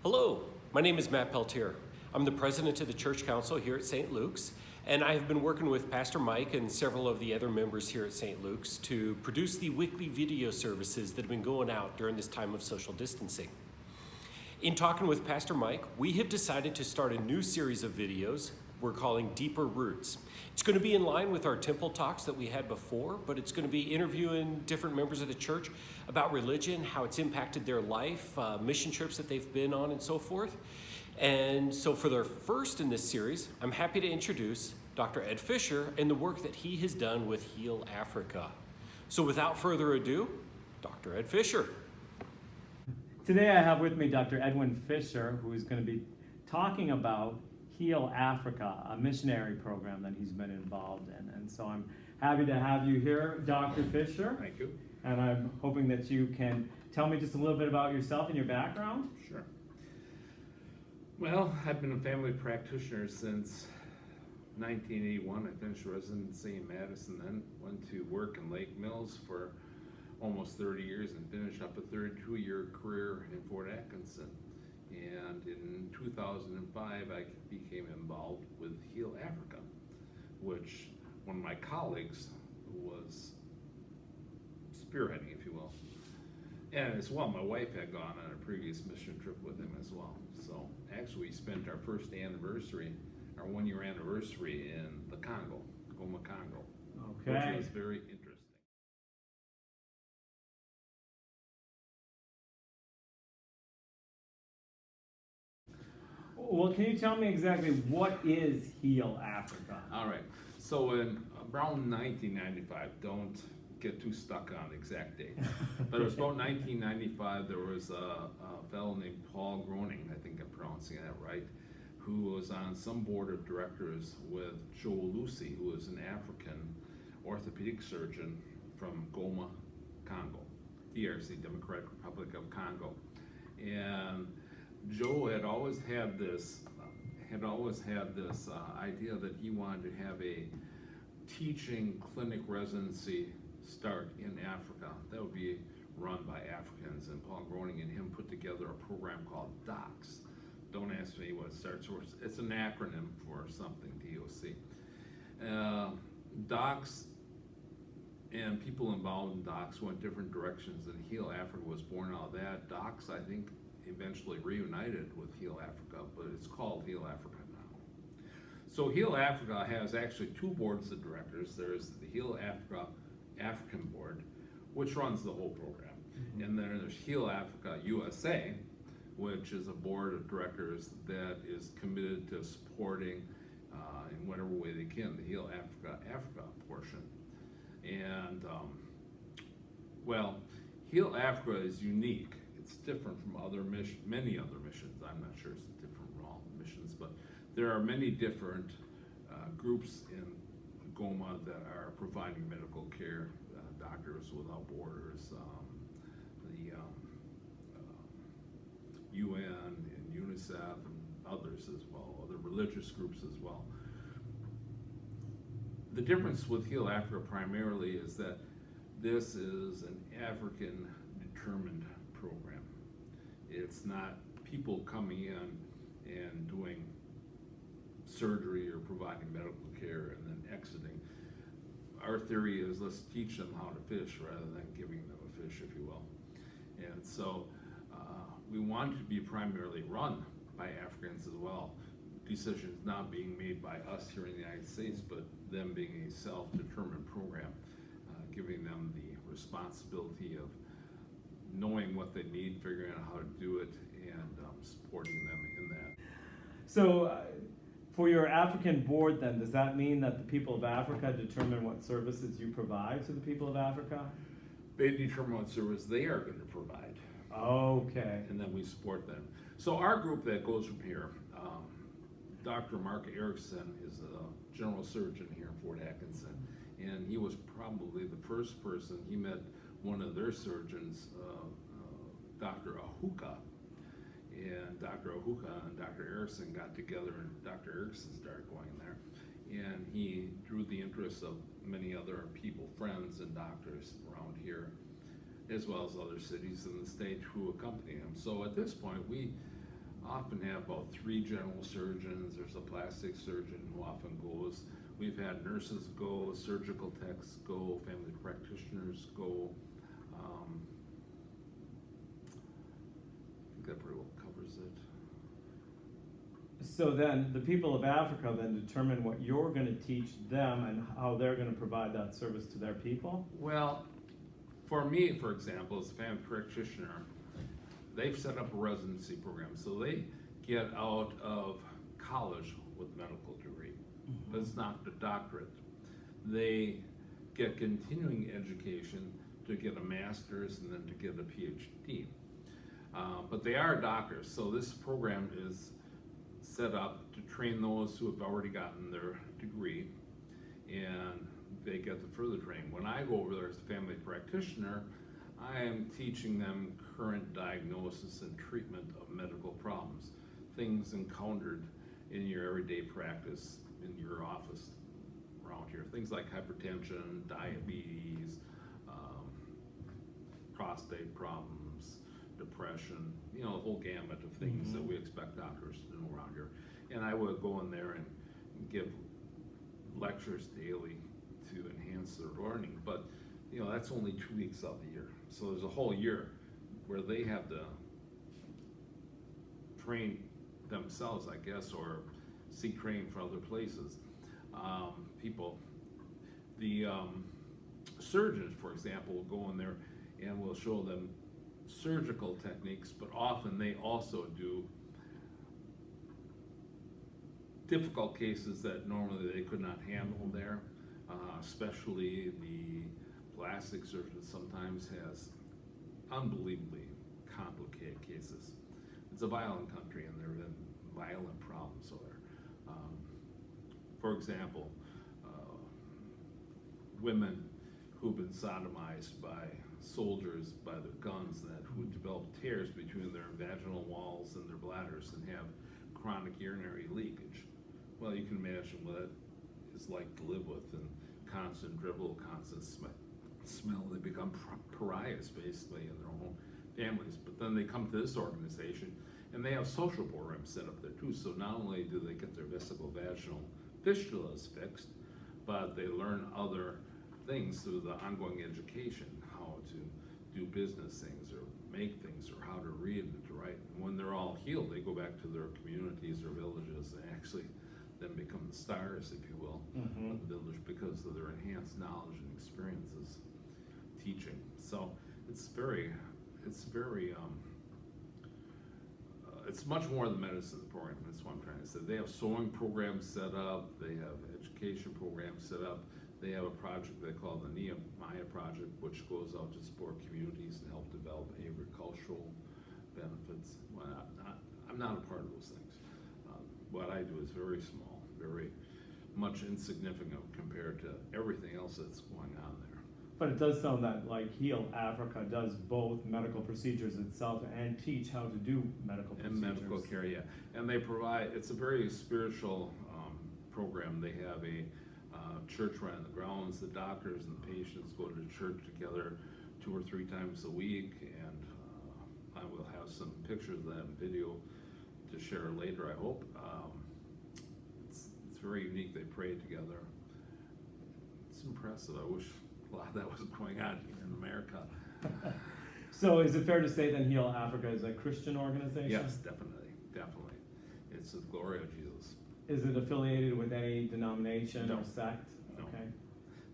Hello, my name is Matt Peltier. I'm the president of the Church Council here at St. Luke's, and I have been working with Pastor Mike and several of the other members here at St. Luke's to produce the weekly video services that have been going out during this time of social distancing. In talking with Pastor Mike, we have decided to start a new series of videos we're calling Deeper Roots. It's going to be in line with our temple talks that we had before, but it's going to be interviewing different members of the church about religion, how it's impacted their life, mission trips that they've been on, and so forth. And so for their first in this series, I'm happy to introduce Dr. Ed Fischer and the work that he has done with Heal Africa. So without further ado, Dr. Ed Fischer. Today I have with me Dr. Edwin Fischer, who is going to be talking about Heal Africa, a missionary program that he's been involved in. And so I'm happy to have you here, Dr. Fischer. Thank you. And I'm hoping that you can tell me just a little bit about yourself and your background. Sure. Well, I've been a family practitioner since 1981. I finished residency in Madison, then went to work in Lake Mills for almost 30 years and finished up a 32-year career in Fort Atkinson. And in 2005, I became involved with Heal Africa, which one of my colleagues was spearheading, if you will. And as well, my wife had gone on a previous mission trip with him as well. So actually, we spent our first anniversary, our 1-year anniversary in the Congo, Goma, Congo, which was very interesting. Well, can you tell me exactly what is Heal Africa? All right. So in around 1995, don't get too stuck on the exact date, but it was about 1995. There was a fellow named Paul Groening, I think I'm pronouncing that right, who was on some board of directors with Joe Lucy, who is an African orthopedic surgeon from Goma, Congo, DRC, Democratic Republic of Congo, and Joe had always had this idea that he wanted to have a teaching clinic residency start in Africa that would be run by Africans, and Paul Groening and him put together a program called DOCS. Don't ask me what it starts for. It's an acronym for something, DOC. DOCS and people involved in DOCS went different directions, and Heal Africa was born out of that. DOCS, I think, eventually reunited with Heal Africa, but it's called Heal Africa now. So Heal Africa has actually two boards of directors. There's the Heal Africa African Board, which runs the whole program. Mm-hmm. And then there's Heal Africa USA, which is a board of directors that is committed to supporting in whatever way they can the Heal Africa portion. And well, Heal Africa is unique. It's different from many other missions. I'm not sure it's different from all missions, but there are many different groups in Goma that are providing medical care, Doctors Without Borders, the UN and UNICEF and others as well, other religious groups as well. The difference with Heal Africa primarily is that this is an African determined program. It's not people coming in and doing surgery or providing medical care and then exiting. Our theory is let's teach them how to fish rather than giving them a fish, if you will. And so we want to be primarily run by Africans as well. Decisions not being made by us here in the United States, but them being a self-determined program, giving them the responsibility of knowing what they need, figuring out how to do it, and supporting them in that. So for your African board then, does that mean that the people of Africa determine what services you provide to the people of Africa? They determine what service they are going to provide. Okay. And then we support them. So our group that goes from here, Dr. Mark Erickson is a general surgeon here in Fort Atkinson, and he was probably the first person. He met one of their surgeons, Dr. Ahuka, and Dr. Ahuka and Dr. Erickson got together, and Dr. Erickson started going there, and he drew the interest of many other people, friends and doctors around here, as well as other cities in the state who accompany him. So at this point, we often have about 3 general surgeons. There's a plastic surgeon who often goes. We've had nurses go, surgical techs go, family practitioners go. I think that pretty well covers it. So then the people of Africa then determine what you're going to teach them and how they're going to provide that service to their people? Well, for me, for example, as a family practitioner, they've set up a residency program. So they get out of college with a medical degree, but it's not a doctorate. They get continuing education to get a master's and then to get a PhD. But they are doctors, so this program is set up to train those who have already gotten their degree, and they get the further training. When I go over there as a family practitioner, I am teaching them current diagnosis and treatment of medical problems, things encountered in your everyday practice in your office around here, things like hypertension, diabetes, prostate problems, depression, you know, the whole gamut of things that we expect doctors to know around here. And I would go in there and give lectures daily to enhance their learning, but you know, that's only 2 weeks of the year. So there's a whole year where they have to train themselves, I guess, or seek training from other places. The surgeons, for example, will go in there and will show them surgical techniques, but often they also do difficult cases that normally they could not handle there, especially the plastic surgeon sometimes has unbelievably complicated cases. It's a violent country and there have been violent problems over there. For example, women who've been sodomized by soldiers by their guns that who develop tears between their vaginal walls and their bladders and have chronic urinary leakage. Well, you can imagine what it is like to live with, and constant dribble, constant smell. They become pariahs basically in their own families. But then they come to this organization and they have social programs set up there too. So not only do they get their vesico-vaginal fistulas fixed, but they learn other things through the ongoing education, how to do business things or make things or how to read and to write. And when they're all healed, they go back to their communities or villages and actually then become the stars, if you will, of the village because of their enhanced knowledge and experiences teaching. So it's it's much more than medicine program. That's what I'm trying to say. They have sewing programs set up. They have education programs set up. They have a project they call the Nehemiah Project, which goes out to support communities and help develop agricultural benefits. Well, I'm not a part of those things. What I do is very small, very much insignificant compared to everything else that's going on there. But it does sound that like Heal Africa does both medical procedures itself and teach how to do medical procedures. And medical care, yeah. And they provide, it's a very spiritual program. They have a church right on the grounds. The doctors and the patients go to church together 2 or 3 times a week, and I will have some pictures of that video to share later, I hope. It's very unique. They pray together. It's impressive. I wish a lot of that was going on here in America. So is it fair to say then Heal Africa is a Christian organization? Yes, definitely. It's the glory of Jesus. Is it affiliated with any denomination No. or sect? No. Okay.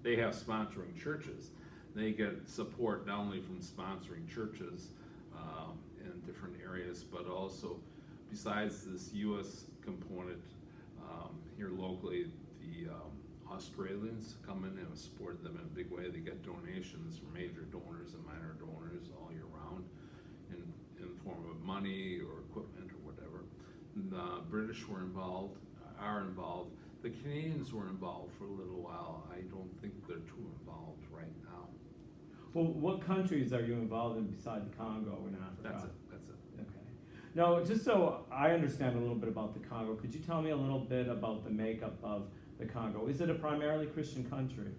They have sponsoring churches. They get support not only from sponsoring churches in different areas, but also besides this U.S. component here locally, the Australians come in and support them in a big way. They get donations from major donors and minor donors all year round in form of money or equipment or whatever. And the British were involved, are involved. The Canadians were involved for a little while. I don't think they're too involved right now. Well, what countries are you involved in beside the Congo in Africa? That's it. Okay. Now, just so I understand a little bit about the Congo, could you tell me a little bit about the makeup of the Congo? Is it a primarily Christian country?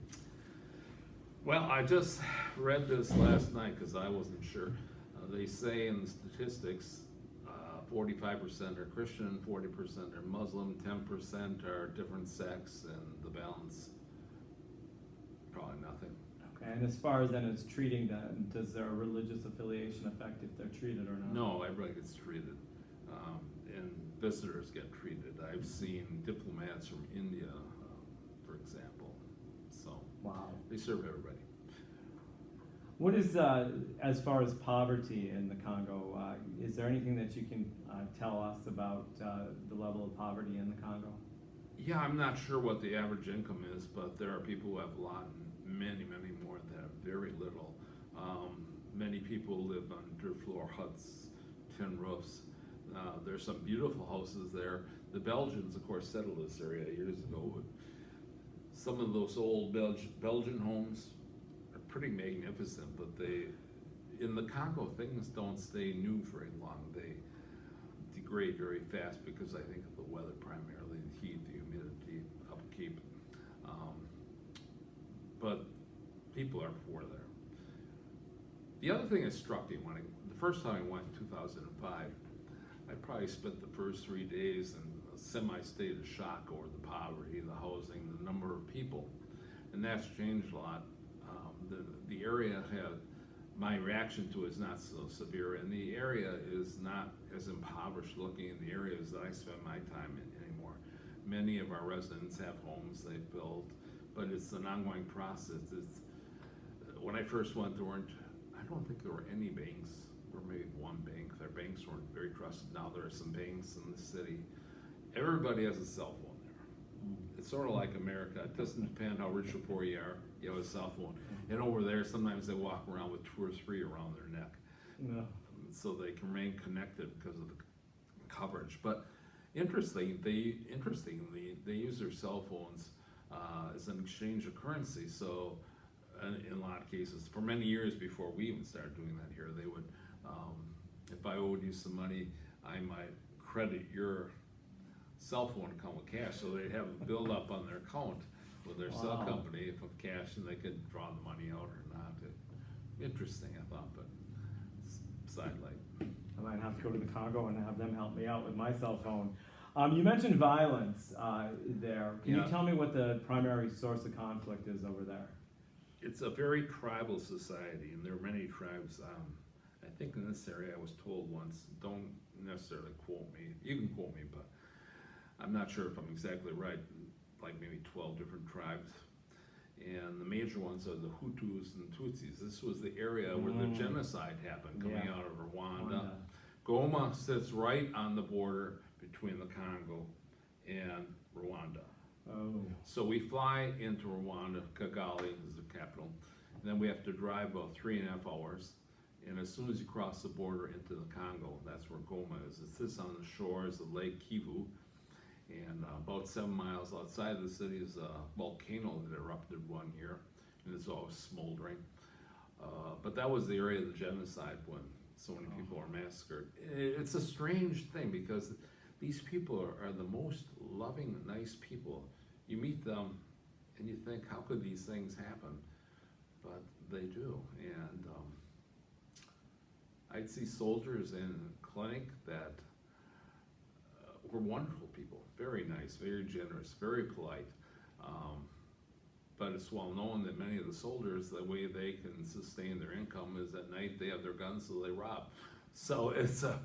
Well, I just read this last night because I wasn't sure. They say in the statistics, 45% are Christian, 40% are Muslim, 10% are different sects, and the balance, probably nothing. Okay, and as far as then as treating them, does their religious affiliation affect if they're treated or not? No, everybody gets treated, and visitors get treated. I've seen diplomats from India, for example, so Wow. they serve everybody. What is, as far as poverty in the Congo, is there anything that you can tell us about the level of poverty in the Congo? Yeah, I'm not sure what the average income is, but there are people who have a lot, and many more that have very little. Many people live under floor huts, tin roofs. There's some beautiful houses there. The Belgians, of course, settled this area years ago. But some of those old Belgian homes are pretty magnificent, but in the Congo, things don't stay new very long. They degrade very fast because I think of the weather primarily, the heat, the humidity, upkeep. But people are poor there. The other thing that struck me the first time I went in 2005, I probably spent the first 3 days in a semi-state of shock over the poverty, the housing, the number of people, and that's changed a lot. The area my reaction to it is not so severe, and the area is not as impoverished looking in the areas that I spend my time in anymore. Many of our residents have homes they've built, but it's an ongoing process. When I first went, I don't think there were any banks, or maybe one bank. Their banks weren't very trusted. Now there are some banks in the city. Everybody has a cell phone there. It's sort of like America. It doesn't depend how rich or poor you are, you have a cell phone. And over there, sometimes they walk around with 2 or 3 around their neck. No. So they can remain connected because of the coverage. But interestingly, they use their cell phones as an exchange of currency. So in a lot of cases, for many years before we even started doing that here, they would, if I owed you some money, I might credit your cell phone account with cash. So they'd have a build up on their account with their cell company of cash, and they could draw the money out or not. Interesting, I thought, but sidelight. I might have to go to the Congo and have them help me out with my cell phone. You mentioned violence there. Can you tell me what the primary source of conflict is over there? It's a very tribal society, and there are many tribes. I think in this area, I was told once, don't necessarily quote me. You can quote me, but I'm not sure if I'm exactly right. Like maybe 12 different tribes. And the major ones are the Hutus and Tutsis. This was the area where the genocide happened, coming out of Rwanda. Goma sits right on the border between the Congo and Rwanda. So we fly into Rwanda, Kigali is the capital, and then we have to drive about 3.5 hours. And as soon as you cross the border into the Congo, that's where Goma is. It sits on the shores of Lake Kivu, and about 7 miles outside of the city is a volcano that erupted one year, and it's always smoldering. But that was the area of the genocide when so many people are massacred. It's a strange thing because these people are the most loving, nice people. You meet them and you think, how could these things happen? But they do. And I'd see soldiers in clinic that were wonderful people, very nice, very generous, very polite. But it's well known that many of the soldiers, the way they can sustain their income is at night they have their guns, so they rob. So it's a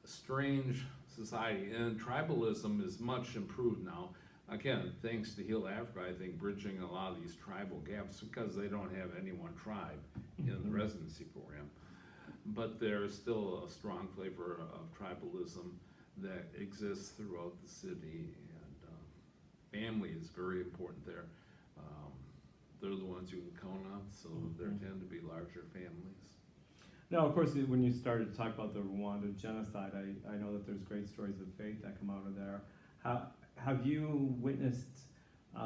strange society, and tribalism is much improved now. Again, thanks to Heal Africa, I think, bridging a lot of these tribal gaps because they don't have any one tribe in the residency program. But there's still a strong flavor of tribalism that exists throughout the city, and family is very important there. They're the ones you can count on, so there tend to be larger families. Now, of course, when you started to talk about the Rwanda genocide, I know that there's great stories of faith that come out of there. Have you witnessed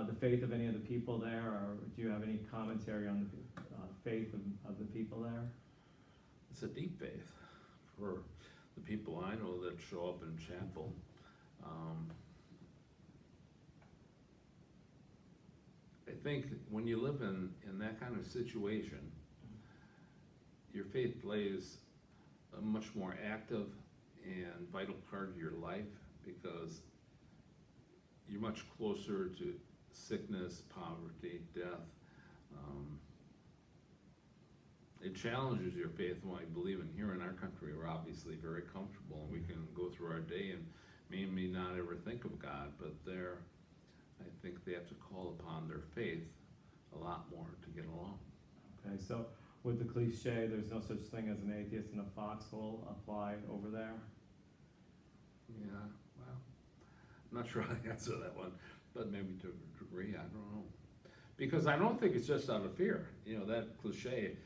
the faith of any of the people there, or do you have any commentary on the faith of the people there? It's a deep faith for the people I know that show up in chapel. I think when you live in that kind of situation, your faith plays a much more active and vital part of your life, because you're much closer to sickness, poverty, death. It challenges your faith. When I believe in here in our country, we're obviously very comfortable, and we can go through our day and maybe not ever think of God, but there, I think they have to call upon their faith a lot more to get along. Okay, so would the cliche, there's no such thing as an atheist in a foxhole, apply over there? Yeah, well, I'm not sure how to answer that one, but maybe to a degree, I don't know. Because I don't think it's just out of fear. You know, that cliche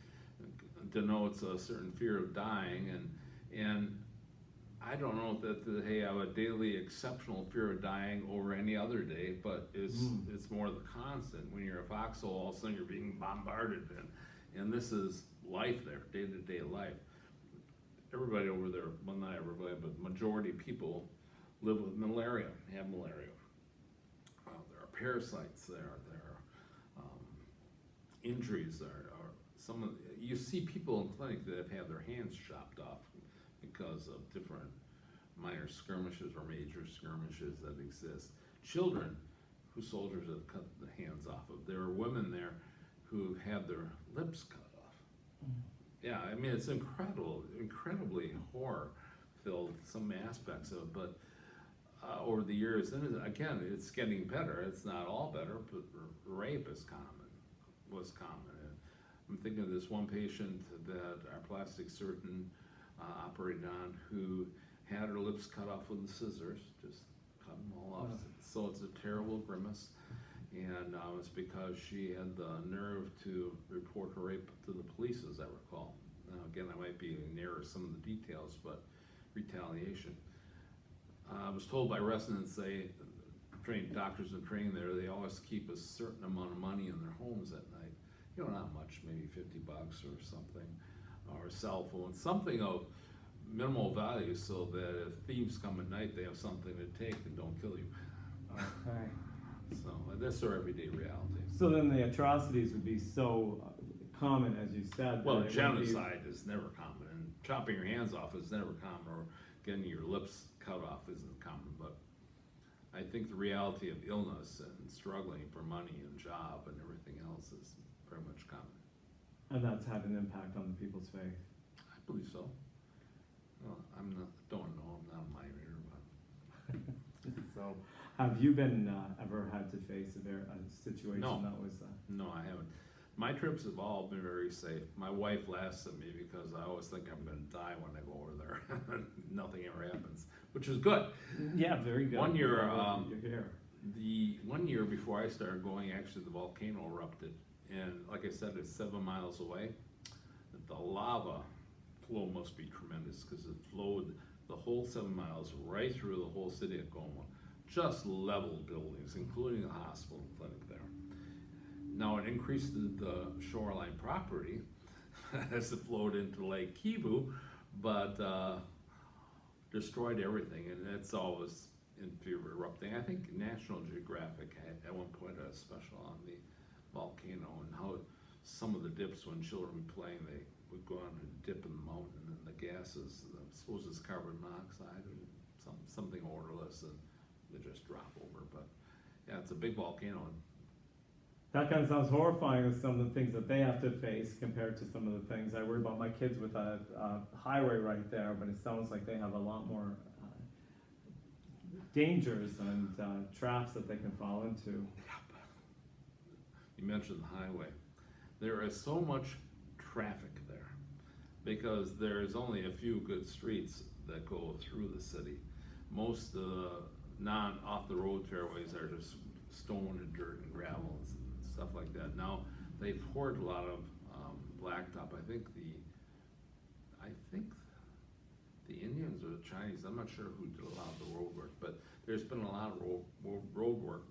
denotes a certain fear of dying, and I don't know that they have a daily exceptional fear of dying over any other day, but it's more the constant. When you're a foxhole, all of a sudden you're being bombarded, and this is life there, day-to-day life. Everybody over there, well, not everybody, but majority of people live with malaria, have malaria. There are parasites there are injuries, there are some of, you see people in clinic that have had their hands chopped off because of different minor skirmishes or major skirmishes that exist. Children who soldiers have cut the hands off of. There are women there who had their lips cut off. Yeah, I mean, it's incredibly horror-filled, some aspects of it, but over the years, and again, it's getting better. It's not all better, but rape was common. And I'm thinking of this one patient that our plastic surgeon operated on, who had her lips cut off with the scissors, just cut them all off. So it's a terrible grimace, and it's because she had the nerve to report her rape to the police, as I recall. Now again, I might be near some of the details, but retaliation. I was told by residents, trained doctors in training there, they always keep a certain amount of money in their homes at night. You know, not much, maybe $50 or something, or a cell phone, something of minimal value, so that if thieves come at night, they have something to take and don't kill you. Okay. So that's our everyday reality. So then the atrocities would be so common, as you said. Well, that it wouldn't be- genocide is never common, and chopping your hands off is never common, or getting your lips cut off isn't common, but I think the reality of illness and struggling for money and job and everything else is very much common. And that's had an impact on the people's faith. I believe so. Well, don't know, I'm not a minor, but. So, have you been ever had to face a situation No. that was? No, I haven't. My trips have all been very safe. My wife laughs at me because I always think I'm gonna die when I go over there. Nothing ever happens, which is good. Yeah, very good. One year, you're here. The 1 year before I started going, actually the volcano erupted, and like I said, it's 7 miles away. The lava flow must be tremendous, because it flowed the whole 7 miles right through the whole city of Congo, just level buildings, including the hospital and clinic there. Now it increased the shoreline property as it flowed into Lake Kivu, but destroyed everything, and it's always in fear of erupting. I think National Geographic had at one point a special on the volcano, and how some of the dips, when children were playing, they would go on and dip in the mountain, and the gases, I suppose it's carbon monoxide or something odorless, and they just drop over. But yeah, it's a big volcano. That kind of sounds horrifying with some of the things that they have to face compared to some of the things I worry about my kids with a highway right there, but it sounds like they have a lot more dangers and traps that they can fall into. You mentioned the highway. There is so much traffic there because there's only a few good streets that go through the city. Most non-off-the-road fairways are just stone and dirt and gravel and stuff like that. Now they've poured a lot of blacktop. I think the Indians or the Chinese, I'm not sure who did a lot of the road work, but there's been a lot of road work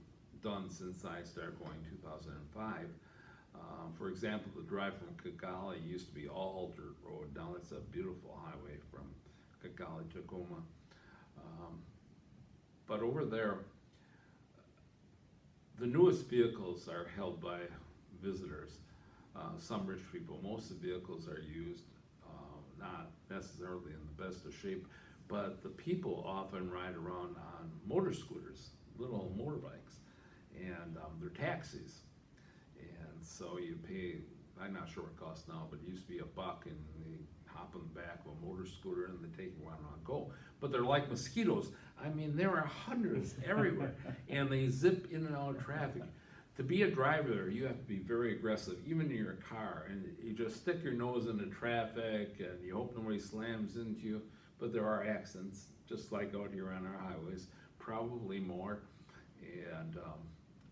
done since I started going in 2005. For example, the drive from Kigali used to be all dirt road. Now it's a beautiful highway from Kigali to Goma. But over there, the newest vehicles are held by visitors, some rich people. Most of the vehicles are used, not necessarily in the best of shape. but the people often ride around on motor scooters, little motorbikes, and they're taxis. And so you pay, I'm not sure what it costs now, but it used to be $1, and they hop on the back of a motor scooter and they take you around and go. But they're like mosquitoes. I mean, there are hundreds everywhere, and they zip in and out of traffic. To be a driver there, you have to be very aggressive, even in your car, and you just stick your nose into traffic and you hope nobody slams into you. But there are accidents, just like out here on our highways, probably more. And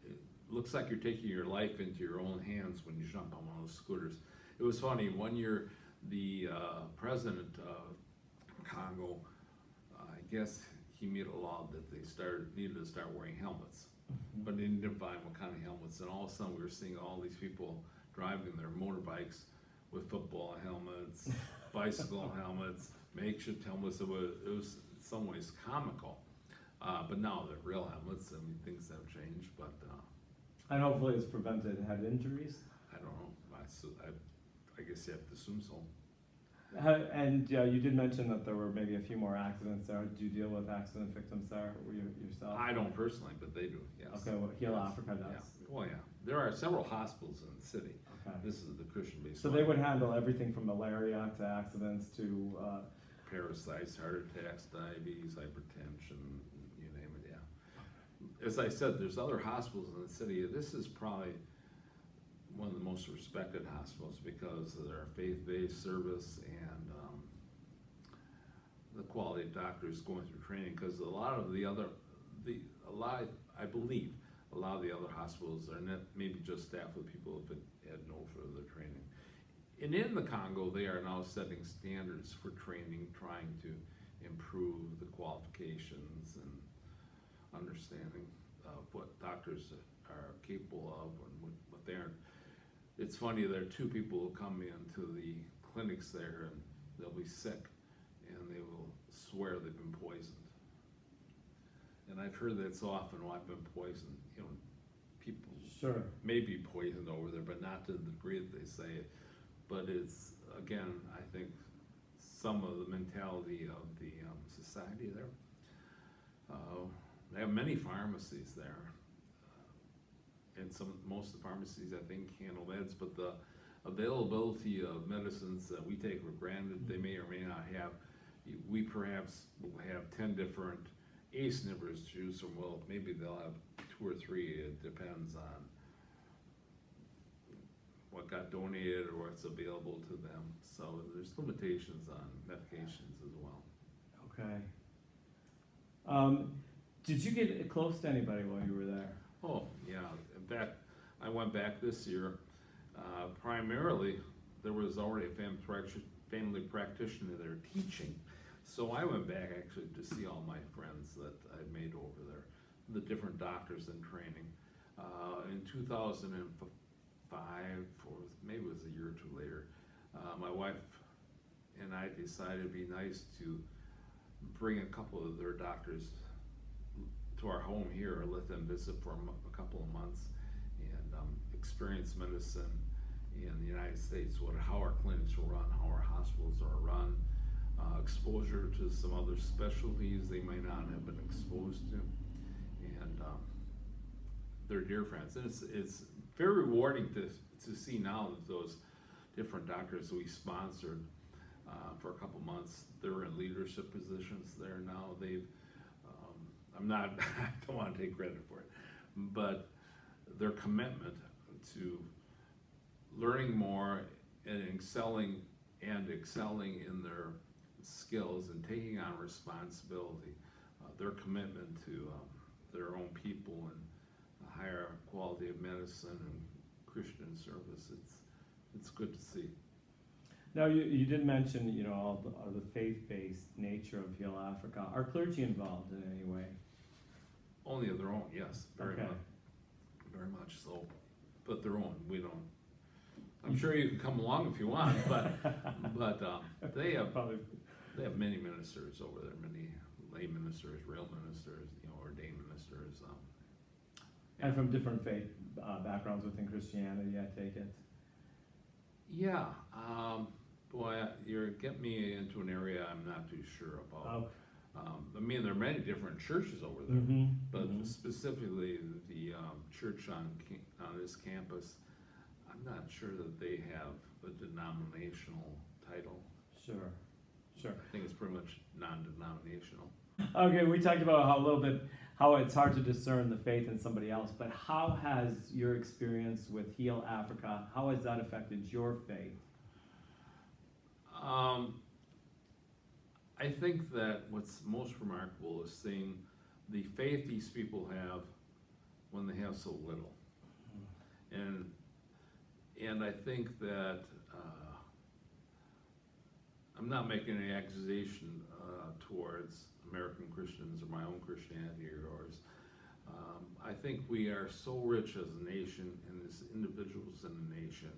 it looks like you're taking your life into your own hands when you jump on one of those scooters. It was funny, one year the president of Congo, I guess he made a law that they needed to start wearing helmets. But they didn't define what kind of helmets, and all of a sudden we were seeing all these people driving their motorbikes with football helmets, bicycle helmets, makeshift helmets. It was in some ways comical, but now they're real helmets. I mean, things have changed, but And hopefully it's prevented head injuries. I don't know. I guess you have to assume so. And you did mention that there were maybe a few more accidents there. Do you deal with accident victims there yourself? I don't personally, but they do, yes. Okay, well, Heal Yes. Africa does. Yeah. Well, yeah. There are several hospitals in the city. Okay. This is the Christian-based So one. they would handle everything from malaria to accidents to, Parasites, heart attacks, diabetes, hypertension, you name it, yeah. As I said, there's other hospitals in the city. This is probably one of the most respected hospitals because of their faith-based service and the quality of doctors going through training. Because a lot of the other, I believe, a lot of the other hospitals are not maybe just staffed with people if it had no further training. And in the Congo, they are now setting standards for training, trying to improve the qualifications and understanding of what doctors are capable of and what they aren't. It's funny, there are two people who come into the clinics there and they'll be sick and they will swear they've been poisoned. And I've heard that so often, well, I've been poisoned. You know, people sure. may be poisoned over there, but not to the degree that they say it. But it's, again, I think some of the mentality of the society there. They have many pharmacies there. And most of the pharmacies, I think, handle meds, but the availability of medicines that we take for granted, they may or may not have. We perhaps will have 10 different ACE inhibitors to choose from. Well, maybe they'll have 2 or 3. It depends on what got donated or what's available to them. So there's limitations on medications as well. Okay. Did you get close to anybody while you were there? Oh, yeah. In fact, I went back this year. Primarily, there was already a family practitioner there teaching. So I went back actually to see all my friends that I'd made over there, the different doctors in training. In 2005, or maybe it was a year or two later, my wife and I decided it'd be nice to bring a couple of their doctors to our home here, or let them visit for a couple of months and experience medicine in the United States, how our clinics are run, how our hospitals are run, exposure to some other specialties they might not have been exposed to, and they're dear friends. And it's very rewarding to see now that those different doctors we sponsored for a couple months, they're in leadership positions there now. I don't want to take credit for it, but their commitment to learning more and excelling in their skills and taking on responsibility, their commitment to their own people and a higher quality of medicine and Christian service, it's good to see. Now, you did mention, all the faith-based nature of Heal Africa. Are clergy involved in any way? Only of their own, yes, very much so, but their own. We don't. I'm sure you can come along if you want, but they have many ministers over there, many lay ministers, real ministers, ordained ministers. And from different faith backgrounds within Christianity, I take it. Yeah, boy, you're getting me into an area I'm not too sure about. I mean, there are many different churches over there, Mhm, but mhm. specifically the church on this campus, I'm not sure that they have a denominational title. Sure, sure. I think it's pretty much non-denominational. Okay, we talked about how a little bit how it's hard to discern the faith in somebody else, but how has your experience with Heal Africa, how has that affected your faith? I think that what's most remarkable is seeing the faith these people have when they have so little. And I think that I'm not making any accusation towards American Christians or my own Christianity or yours. I think we are so rich as a nation and as individuals in the nation.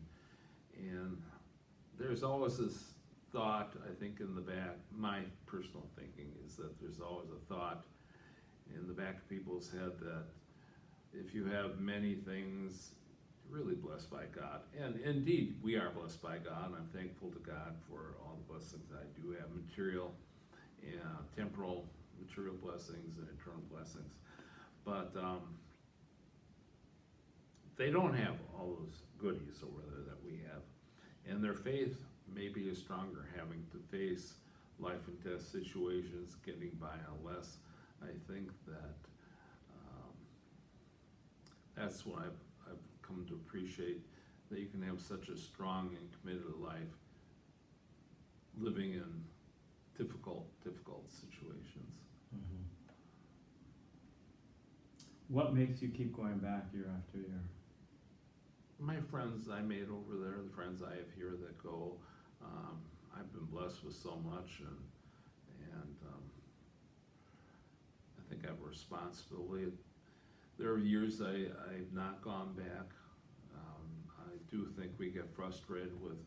And there's always this thought, I think in the back, my personal thinking is that there's always a thought in the back of people's head that if you have many things, you're really blessed by God. And indeed, we are blessed by God. I'm thankful to God for all the blessings I do have, material and temporal material blessings and eternal blessings. But they don't have all those goodies over there that we have. And their faith maybe is stronger, having to face life and death situations, getting by on less. I think that that's what I've come to appreciate, that you can have such a strong and committed life living in difficult situations. Mm-hmm. What makes you keep going back year after year? My friends I made over there, the friends I have here that go, I've been blessed with so much, and I think I have a responsibility. There are years I've not gone back. I do think we get frustrated with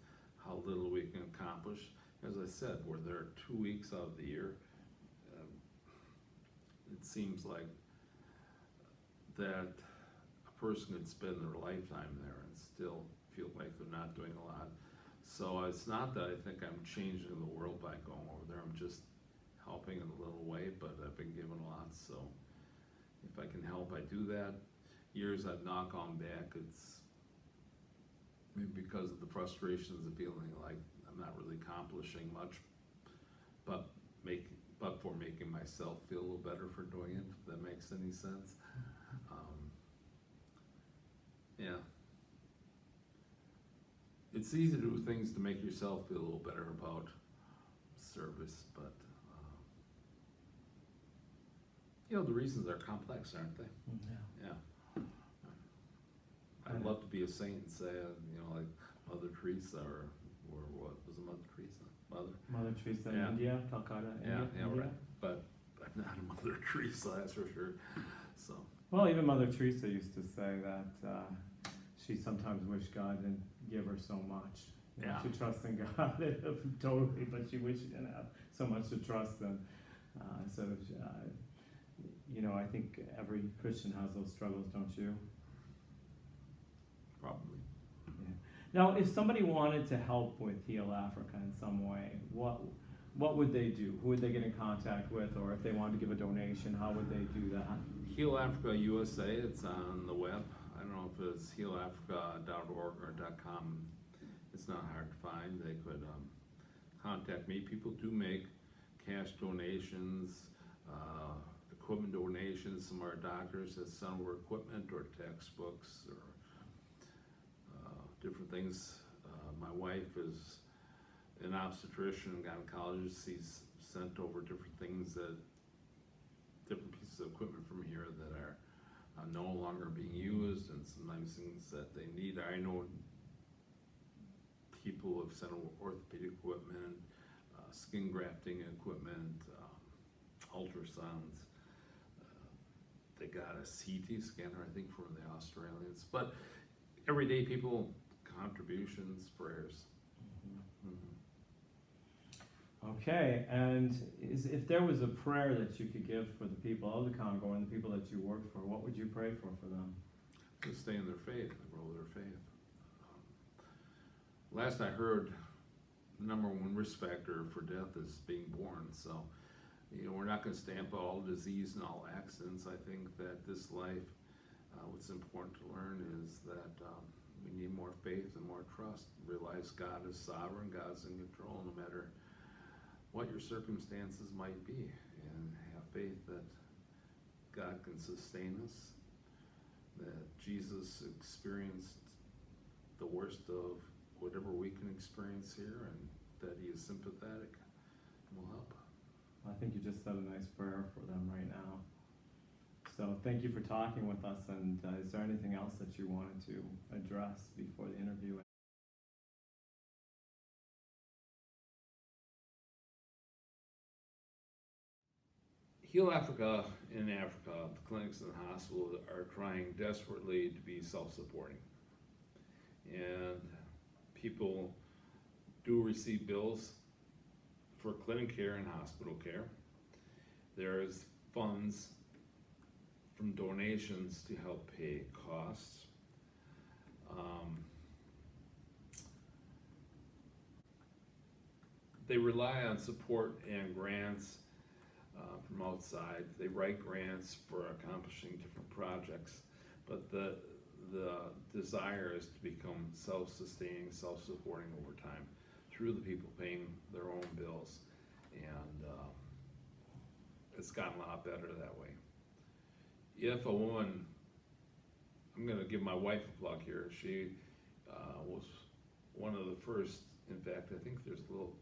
how little we can accomplish. As I said, we're there 2 weeks out of the year. It seems like that a person could spend their lifetime there and still feel like they're not doing a lot. So it's not that I think I'm changing the world by going over there. I'm just helping in a little way, but I've been given a lot, so if I can help, I do that. Years I've not gone back, it's maybe because of the frustrations of feeling like I'm not really accomplishing much, but for making myself feel a little better for doing it, if that makes any sense. Yeah. It's easy to do things to make yourself feel a little better about service, but the reasons are complex, aren't they? Yeah. I'd love to be a saint and say, like Mother Teresa or what was it, Mother Teresa? Mother Teresa in Yeah. India, Calcutta, Yeah, India? right. But I'm not a Mother Teresa, that's for sure. So. Well, even Mother Teresa used to say that she sometimes wished God didn't give her so much. Yeah. She trusts in God totally, but she wished she didn't have so much to trust in. I think every Christian has those struggles, don't you? Probably. Yeah. Now, if somebody wanted to help with Heal Africa in some way, what would they do? Who would they get in contact with? Or if they wanted to give a donation, how would they do that? Heal Africa USA, it's on the web. I don't know if it's healafrica.org or .com. It's not hard to find. They could contact me. People do make cash donations, equipment donations. Some of our doctors have sent over equipment or textbooks or different things. My wife is an obstetrician and gynecologist. He's sent over different things, different pieces of equipment from here that are no longer being used, and sometimes things that they need. I know people have sent over orthopedic equipment, skin grafting equipment, ultrasounds. They got a CT scanner, I think, from the Australians. But everyday people, contributions, prayers. Okay, and if there was a prayer that you could give for the people of the Congo and the people that you work for, what would you pray for them? To stay in their faith, to grow their faith. Last I heard, the #1 risk factor for death is being born. So we're not gonna stamp out all disease and all accidents. I think that this life, what's important to learn is that we need more faith and more trust. Realize God is sovereign, God's in control, no matter what your circumstances might be, and have faith that God can sustain us, that Jesus experienced the worst of whatever we can experience here, and that he is sympathetic and will help. I think you just said a nice prayer for them right now. So thank you for talking with us, and is there anything else that you wanted to address before the interview? Heal Africa, in Africa, the clinics and the hospitals are trying desperately to be self-supporting. And people do receive bills for clinic care and hospital care. There's funds from donations to help pay costs. They rely on support and grants from outside. They write grants for accomplishing different projects, but the desire is to become self-sustaining, self-supporting over time through the people paying their own bills, and it's gotten a lot better that way. If a woman, I'm going to give my wife a plug here, she was one of the first, in fact, I think there's a little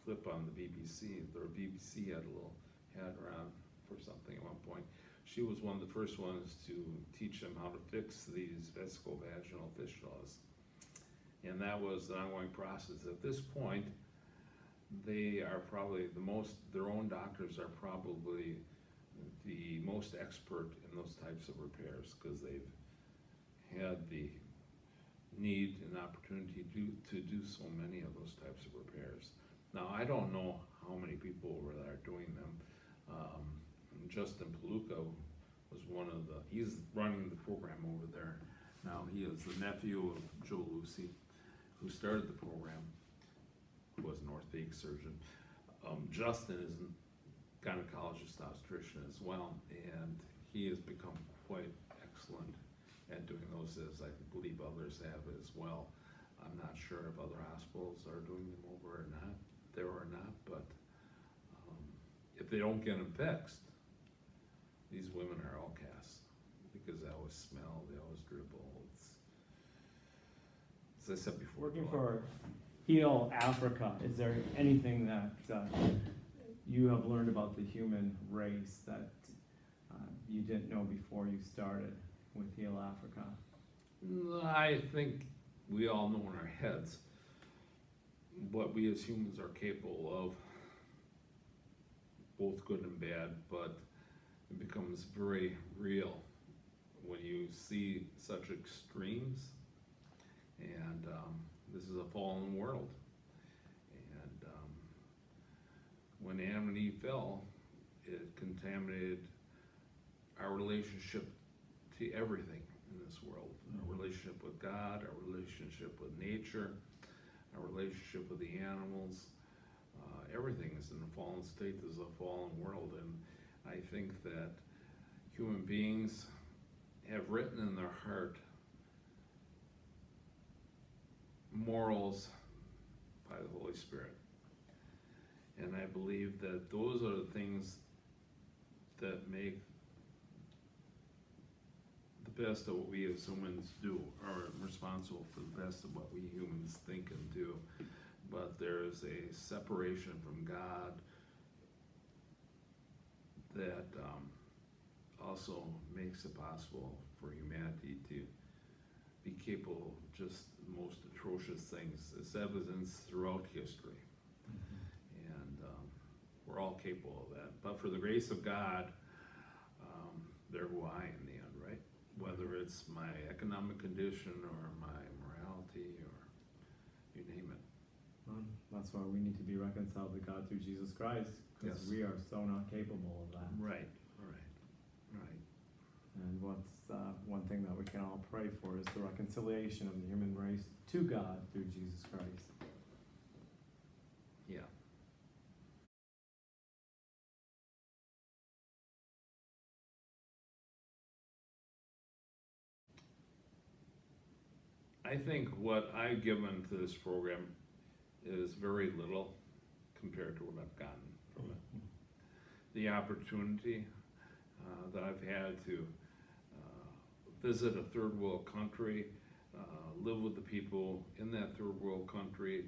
clip on the BBC, the BBC had a little had around for something at one point. She was one of the first ones to teach them how to fix these vesico-vaginal fistulas. And that was an ongoing process. At this point, they are probably their own doctors are probably the most expert in those types of repairs, because they've had the need and opportunity to do so many of those types of repairs. Now, I don't know how many people are doing them. Justin Paluca was he's running the program over there. Now, he is the nephew of Joe Lucy, who started the program, who was an orthopedic surgeon. Justin is a gynecologist obstetrician as well, and he has become quite excellent at doing those, as I believe others have as well. I'm not sure if other hospitals are doing them over or not, but if they don't get them fixed, these women are outcasts, because they always smell, they always dribble. As I said before. Working for Heal Africa, is there anything that you have learned about the human race that you didn't know before you started with Heal Africa? I think we all know in our heads what we as humans are capable of, both good and bad, but it becomes very real when you see such extremes. And this is a fallen world. And when Adam and Eve fell, it contaminated our relationship to everything in this world. Our relationship with God, our relationship with nature, our relationship with the animals. Everything is in a fallen state. This is a fallen world, and I think that human beings have written in their heart morals by the Holy Spirit. And I believe that those are the things that make the best of what we as humans do, are responsible for the best of what we humans think and do. But there's a separation from God that also makes it possible for humanity to be capable of just the most atrocious things. It's evidence throughout history. And we're all capable of that. But for the grace of God, there go I in the end, right? Whether it's my economic condition or my morality or you name it. That's why we need to be reconciled to God through Jesus Christ, because Yes. we are so not capable of that. Right. And what's one thing that we can all pray for is the reconciliation of the human race to God through Jesus Christ. Yeah. I think what I've given to this program is very little compared to what I've gotten from it. The opportunity that I've had to visit a third world country, live with the people in that third world country,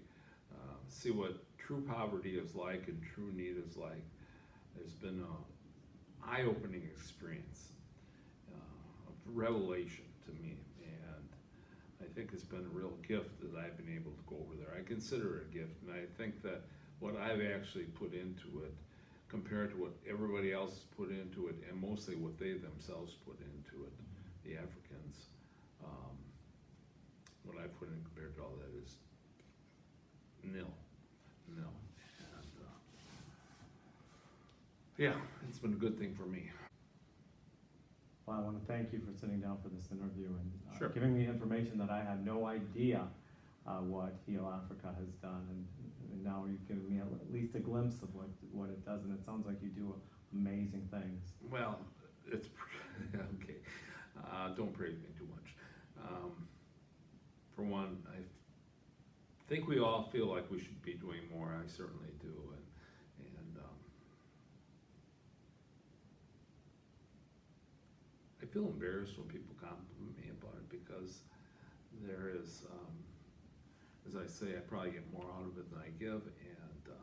see what true poverty is like and true need is like, has been an eye-opening experience, of revelation to me, and I think it's been a real gift that I've been able to go over there. I consider it a gift, and I think that what I've actually put into it compared to what everybody else has put into it, and mostly what they themselves put into it, the Africans, what I put in compared to all that is nil. And, yeah, it's been a good thing for me. Well, I want to thank you for sitting down for this interview and Sure. giving me information that I had no idea what Heal Africa has done, and now you've given me at least a glimpse of what it does, and it sounds like you do amazing things. Well, it's okay. Don't praise me too much. For one, I think we all feel like we should be doing more. I certainly do, and I feel embarrassed when people compliment me about it because there is, as I say, I probably get more out of it than I give, and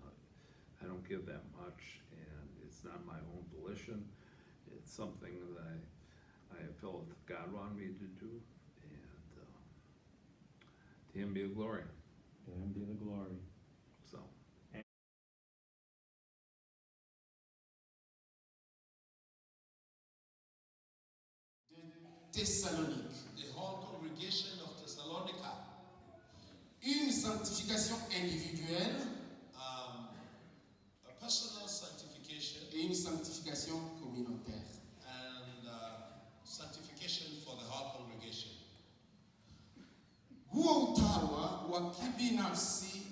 I don't give that much, and it's not my own volition. It's something that I have felt God wanted me to do, and to Him be the glory. To Him be the glory. So. Thessalonique, the whole congregation of Thessalonica. Une sanctification individuelle, a personal sanctification, et une sanctification communautaire, and sanctification for the whole congregation. Huo utawa wa kibinafsi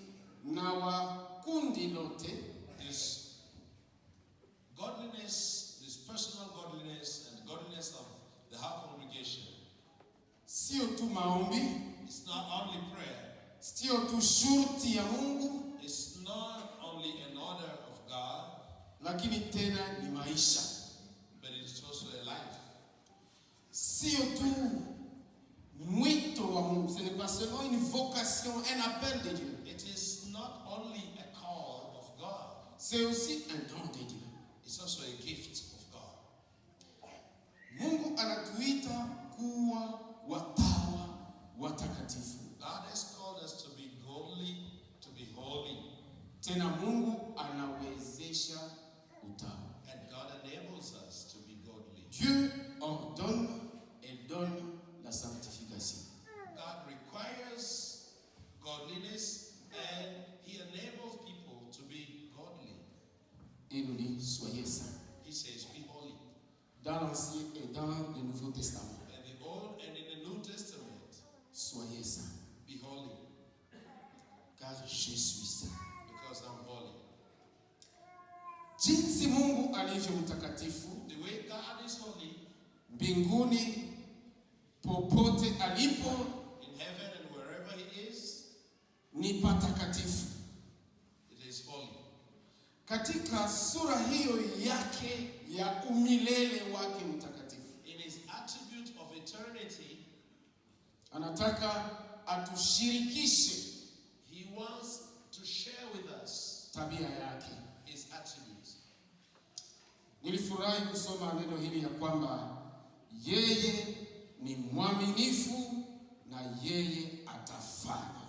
na wa kundi lote, this godliness, this personal godliness and the godliness of the whole congregation. Sio tu maombi, it's not only prayer. Sio tu shurti ya Mungu, it's not only an order of God, lakini tena ni maisha, but it's also a life. Sio tu mwito wa Mungu, ce n'est pas seulement une vocation, un appel de Dieu. It is not only a call of God, c'est aussi un don de Dieu. It's also a gift of God. Mungu anatuita kuwa watawa watakatifu. God has called us to be godly, to be holy. Tena Mungu anawezesha utawa. And God enables us to be godly. Dieu ordonne et donne la sanctification. God requires godliness and He enables people to be godly. Il nous dit, soyez saints. He says, be holy. Dans l'Ancien et dans le Nouveau Testament. In the Old and in the New Testament. Soyez saints. Be holy. Car je suis saint. Because I'm holy. Jinsi Mungu alivyo mtakatifu. The way God is holy. Mbinguni, popote alipo. In heaven and wherever He is. Ni patakatifu. It is holy. Katika sura hiyo yake ya umilele wake mtakatifu. In His attribute of eternity, anataka atushirikishe. He wants to share with us tabia yake, His attributes. Nilifurahi kusoma neno hili ya kwamba yeye ni mwaminifu na yeye atafanya.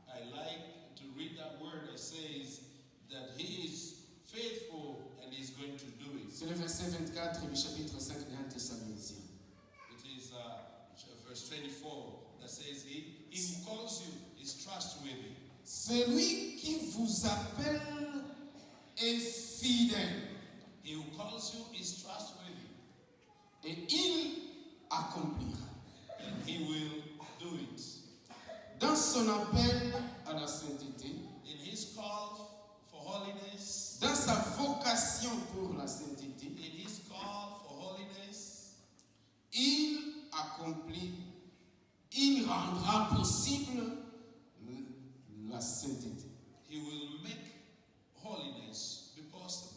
I like to read that word that says that He is faithful and He's going to do it. C'est le verset 24 du chapitre 5 de 1 Thessaloniciens. It is verse 24 that says He who calls you is trustworthy. Celui qui vous appelle est fidèle. He who calls you is trustworthy. Et il accomplira. And He will do it. Dans son appel à la sainteté, in His call for holiness, dans sa vocation pour la sainteté, in His call for holiness, il accomplit il rendra possible la sainteté. He will make holiness be possible.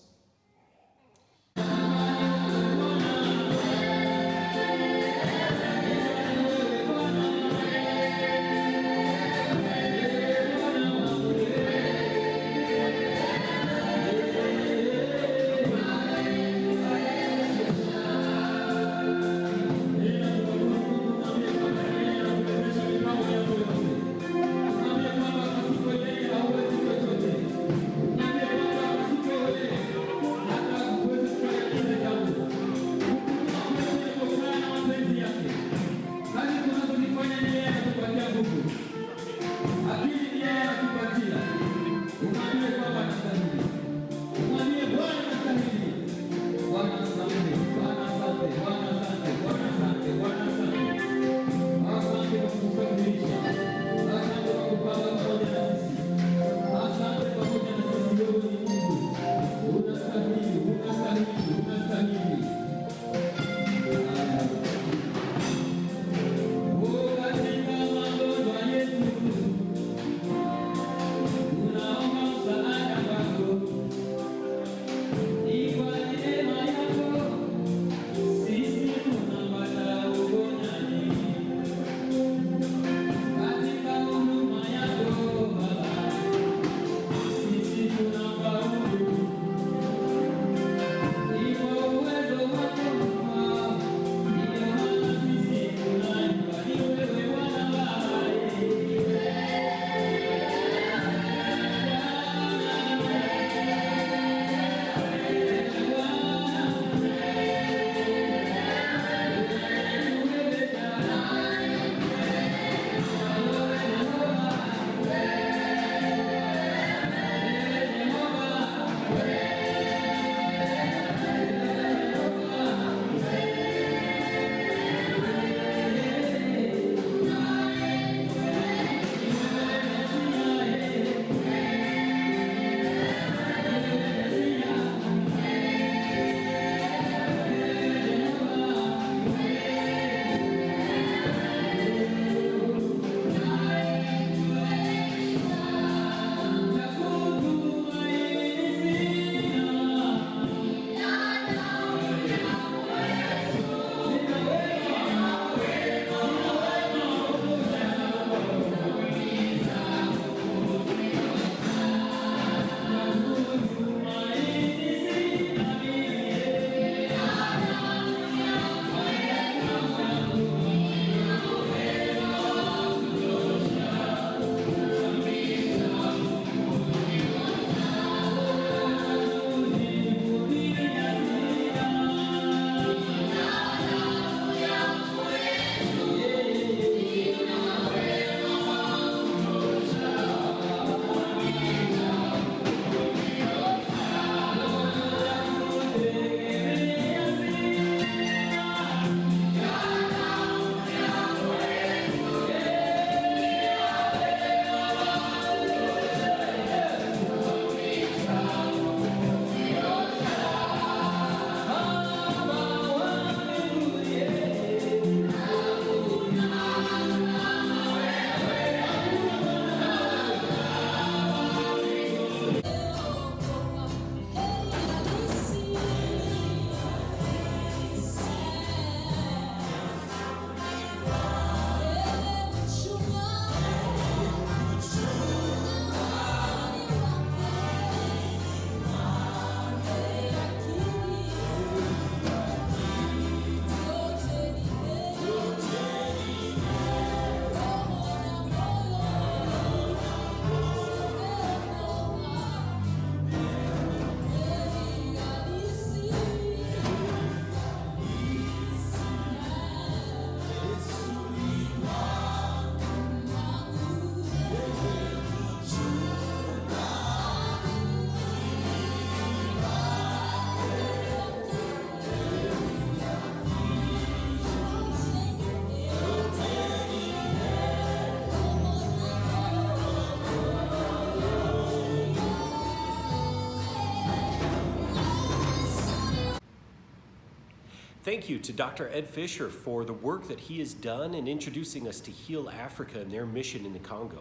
Thank you to Dr. Ed Fischer for the work that he has done in introducing us to Heal Africa and their mission in the Congo.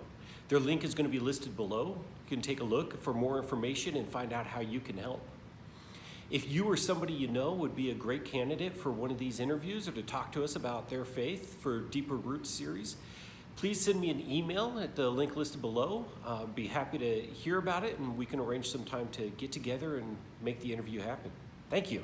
Their link is going to be listed below. You can take a look for more information and find out how you can help. If you or somebody you know would be a great candidate for one of these interviews or to talk to us about their faith for Deeper Roots series, please send me an email at the link listed below. Be happy to hear about it, and we can arrange some time to get together and make the interview happen. Thank you.